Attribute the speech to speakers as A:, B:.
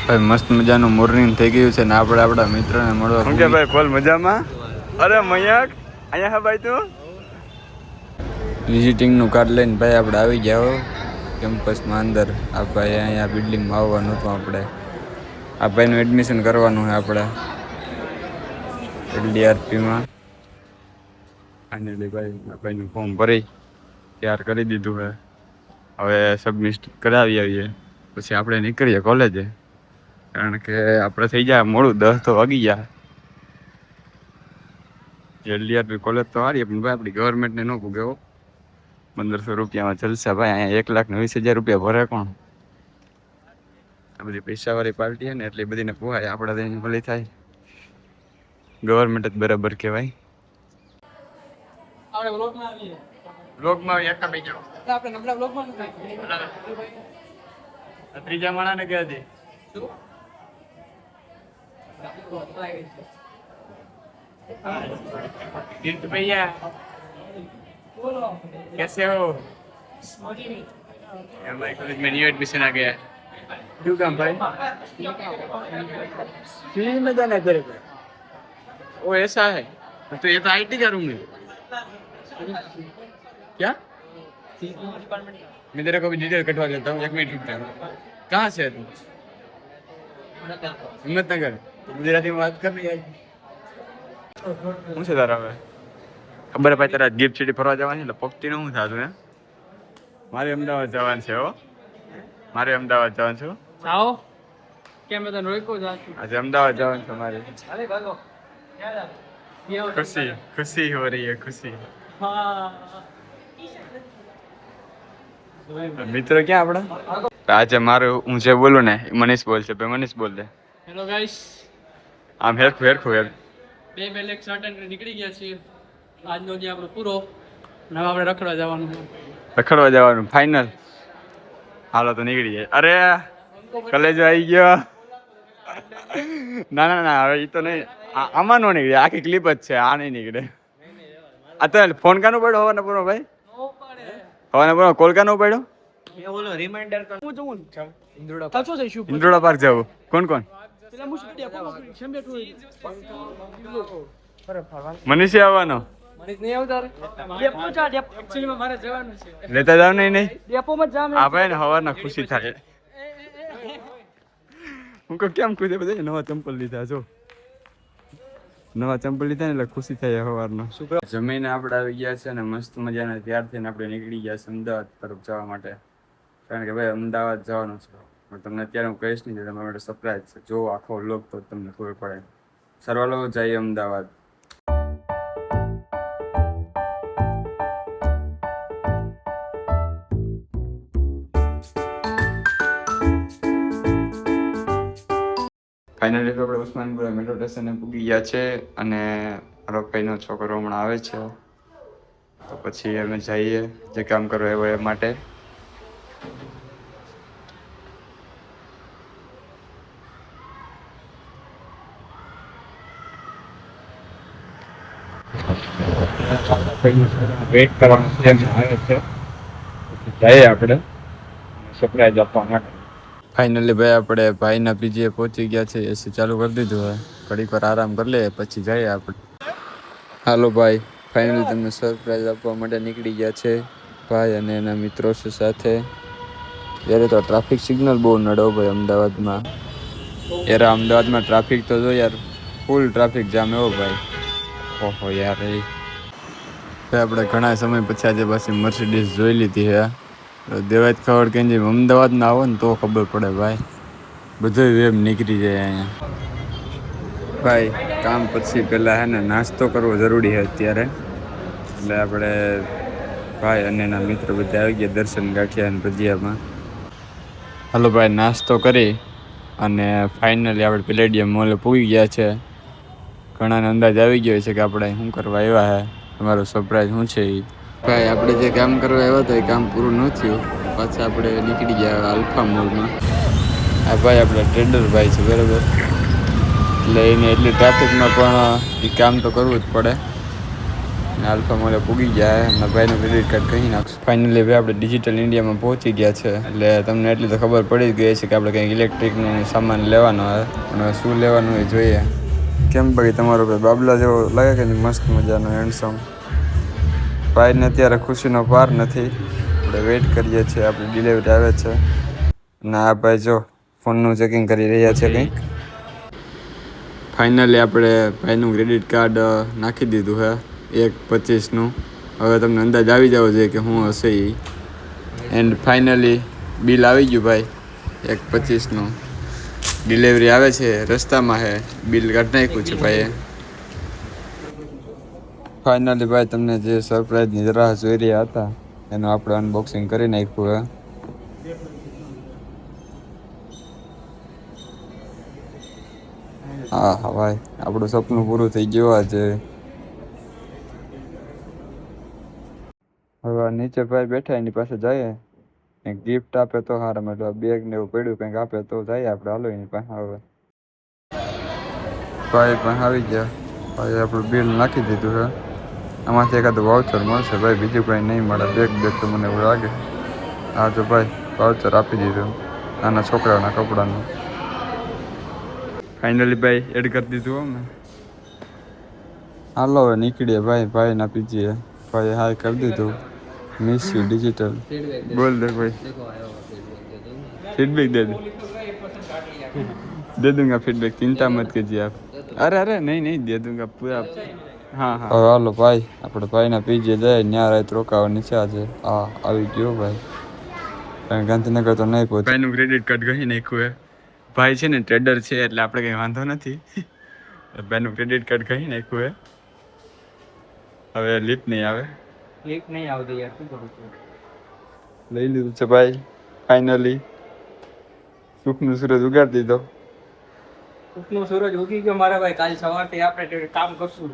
A: ભાઈ મસ્ત મજાનું મોર્નિંગ થઈ ગયું છે ને આપણે આપણા મિત્રને મળવા. શું કે ભાઈ ફૂલ મજામાં? અરે મયંક અહીંયા હા ભાઈ તું વિઝિટિંગનું કાર્ડ લઈને ભાઈ આપણે આવી ગયા કેમ્પસમાં અંદર. આ ભાઈ અહીંયા બિલ્ડિંગમાં આવવાનું હતું આપણે. આ ભાઈનું એડમિશન કરવાનું છે આપણે LDRPમાં. ફાઇનલી ભાઈ આ ભાઈનું ફોર્મ ભરી તૈયાર કરી દીધું છે. હવે સબમિટ કરાવી આવીએ પછી આપણે નીકળીએ કોલેજે, કારણ કે આપણે થઈ જાય મોડું 10 તો વાગી ગયા. LDRP કોલેજ તો હારીએ પણ ભાઈ આપણી ગવર્મેન્ટને ન પૂગ્યો. 1500 રૂપિયામાં જલસા ભાઈ. અહીંયા 1,20,000 રૂપિયા ભરે કોણ? આ બધી પૈસાવાળી પાર્ટી છે ને એટલે બધીને પોહાય. આપણા તો ભલી થાય. ગવર્મેન્ટ જ બરાબર કહેવાય. આપણે બ્લોગમાં એકા બે જાવ આપણે નબળા બ્લોગમાં ત્રીજા માણાને કહે છે तीर्थ भैया कैसे हो? हमारे कॉलेज में न्यू एडमिशन आ गया है. क्यों काम भाई? फील्ड में जाना है तेरे को? वो ऐसा है तो ये तो IT का रूम है क्या? मैं तेरे को भी डिटेल कटवा लेता हूँ. 1 मिनट रुक जाओ. कहाँ से है तू? हिम्मतनगर. गुजराती में बात कर रही है. શું છે તારા? હવે ખબર ભાઈ તારા ગિફ્ટ સિટી ફરવા જવાની એટલે પગતી નું શું થતું? મારે અમદાવાદ જવાનું છે. મારે અમદાવાદ જવાનું છે.
B: જાઓ કેમ તને રોક્યો જાશું?
A: આજે અમદાવાદ જવાનું છે મારે.
B: અરે ભાગો
A: ખુશી ખુશી હો રહી હે ખુશી. મિત્ર ક્યાં આપડા? આજે મારું હું જે બોલું ને મનીષ બોલ છે. ભાઈ મનીષ બોલ દે.
B: હેલો ગાઈસ,
A: આમ હેરખું
B: બે લેક્ચર અટેન્ડ કરી નીકળી ગયા છીએ. આજનો જે આપણો પૂરો. હવે આપણે રખડવા જવાનું.
A: ફાઇનલ. હાલો તો નીકળી જાય. અરે કલેજો આવી ગયો. ના હવે એ તો નહીં. આમાં નો નીકળે. આખી ક્લિપ જ છે. આ નહીં નીકળે. આ તો ફોન કાનો પડ્યો હવાને પૂરો ભાઈ? હવાને પૂરો કોલ કાનો પડ્યો? ઇન્દ્રોડા પાર્ક જવું. કોણ? મનીષે આવવાનો? લેતા જાવ નહીં. આ ભાઈ ને હવારના ખુશી થાય. હું કેમ ખુશ બધા નવા ચંપલ લીધા છો. નવા ચંપલ લીધા ને એટલે ખુશી થાય હવારનો. જમીને આપણે આવી ગયા છે અને મસ્ત મજાના તૈયાર થઈને આપણે નીકળી ગયા છે અમદાવાદ તરફ જવા માટે. કારણ કે ભાઈ અમદાવાદ જવાનું છે. પણ તમને અત્યારે હું કહીશ નહીં, તમારા માટે સરપ્રાઈઝ છે. જો આખો વ્લોગ તો તમને ખબર પડે. સરવાલો જઈએ અમદાવાદ. ફાઇનલી આપણે ઉસ્માનપુરા મેટ્રો સ્ટેશને પૂગી ગયા છે અને મારો ભાઈનો છોકરો હમણાં આવે છે. તો પછી અમે જઈએ જે કામ કરવા આવ્યો એ માટે. વેઇટ કરવાનું છે. આવે છે જઈએ આપણે સરપ્રાઈઝ આપવા માટે. ફાઇનલી ભાઈ આપણે ભાઈના પીજીએ પહોંચી ગયા છે. એસી ચાલુ કરી દીધું હોય. ઘડીક વાર આરામ કરી લે પછી જઈએ આપણે. હાલો ભાઈ, ફાઇનલી તમને સરપ્રાઈઝ આપવા માટે નીકળી ગયા છે ભાઈ અને એના મિત્રો છે સાથે. ત્યારે તો ટ્રાફિક સિગ્નલ બહુ નડો ભાઈ અમદાવાદમાં. યાર અમદાવાદમાં ટ્રાફિક તો જો યાર, ફૂલ ટ્રાફિક જામ એવો ભાઈ. ઓહો યાર એ આપણે ઘણા સમય પછી આજે પાછી મર્સિડીઝ જોઈ લીધી છે. દેવાજ ખબર કે જેમ અમદાવાદના આવો ને તો ખબર પડે ભાઈ. બધો વેબ નીકળી જાય અહીંયા ભાઈ. કામ પછી પહેલાં હે ને નાસ્તો કરવો જરૂરી છે અત્યારે. એટલે આપણે ભાઈ અને એના મિત્ર બધા આવી ગયા દર્શન ગાંઠિયા અને ભજીયામાં. હાલો ભાઈ, નાસ્તો કરી અને ફાઇનલી આપણે પેલેડિયમ મોલે પૂગી ગયા છે. ઘણાને અંદાજ આવી ગયો છે કે આપણે શું કરવા આવ્યા છે. તમારો સરપ્રાઈઝ શું છે એ ભાઈ? આપણે જે કામ કરવા આવ્યા હતા એ કામ પૂરું ન થયું. પાછા આપણે નીકળી ગયા આલ્ફા મોલમાં. આ ભાઈ આપણા ટ્રેડર ભાઈ છે બરાબર. એટલે એને એટલી ટ્રાફિકમાં પણ એ કામ તો કરવું જ પડે. આલ્ફા મોલે પૂગી ગયા અને ભાઈનું ક્રેડિટ કાર્ડ કહી નાખશું. ફાઇનલી ભાઈ આપણે ડિજિટલ ઇન્ડિયામાં પહોંચી ગયા છે. એટલે તમને એટલી તો ખબર પડી જ ગઈ છે કે આપણે કંઈક ઇલેક્ટ્રિકનું સામાન લેવાનો હોય અને શું લેવાનું એ જોઈએ. કેમ ભાઈ તમારો ભાઈ બાબલા જેવો લાગે કે નહીં? મસ્ત મજાનો હેન્ડસમ. ભાઈને અત્યારે ખુશીનો પાર નથી. આપણે વેઇટ કરીએ છીએ, આપણી ડિલિવરી આવે છે. અને આ ભાઈ જો ફોનનું ચેકિંગ કરી રહ્યા છે કંઈક. ફાઇનલી આપણે ભાઈનું ક્રેડિટ કાર્ડ નાખી દીધું છે 1/25નું. હવે તમને અંદાજ આવી જવો જોઈએ કે શું હશે એ. એન્ડ ફાઇનલી બિલ આવી ગયું ભાઈ 1/25નું. ડિલિવરી આવે છે, રસ્તામાં છે, બિલ કાઢી નાખ્યું છે ભાઈએ. ફાઇનલી ભાઈ તમને જે સરપ્રાઈઝની રાહ જોઈ રહ્યા હતા એનું આપણે અનબોક્સિંગ કરી નાખ્યું હે. હા હા ભાઈ, આપણું સપનું પૂરું થઈ ગયું આજે. હવે નીચે ભાઈ બેઠા એની પાસે જઈએ, કંઈક ગિફ્ટ આપે તો હારા. મેં બેગ ને એવું પડ્યું કંઈક આપે તો જઈએ આપણે. હાલો એની પાસે. હવે ભાઈ પણ આવી ગયા. ભાઈ આપણું બિલ નાખી દીધું છે. આમાંથી એકાદ વાઉચર મળશે ભાઈ, બીજું કંઈ નહીં મળે. બેગ તો મને એવું લાગે. હા જો ભાઈ વાઉચર આપી દીધું નાના છોકરાઓના કપડાનું. ફાઇનલી ભાઈ એડ કરી દીધું અમે. હાલો હવે નીકળીએ ભાઈ. ભાઈ ના પીજીએ ભાઈ હાય કરી દીધું. Miss you digital. બોલ દે ભાઈ. फीडबैक दे दूंगा फीडबैक, चिंता मत कीजिए आप. अरे नहीं दे दूंगा पूरा. हाँ हाँ હાલો ભાઈ, આપણે ભાઈના પીજીએ જાય ત્યાં રાત રોકાવા નીચે આજે. હા આવી ગયો ભાઈ. ગાંધીનગર તો નહીં પહોંચ. ભાઈનું ક્રેડિટ કાર્ડ કહી નાખ્યું હે. ભાઈ છે ને ટ્રેડર છે એટલે આપણે કંઈ વાંધો નથી. ભાઈનું ક્રેડિટ કાર્ડ કહી નાખ્યું હે. હવે લિફ્ટ નહીં આવે. લિફ્ટ નહીં આવતી યાર, શું કરું છું? લઈ લીધું છે ભાઈ ફાઇનલી. સુખનો સૂરજ ઉગાડી દીધો.
B: સુખનો સૂરજ ઉગી ગયો મારા ભાઈ. કાલ સવારથી આપણે કામ કરશું.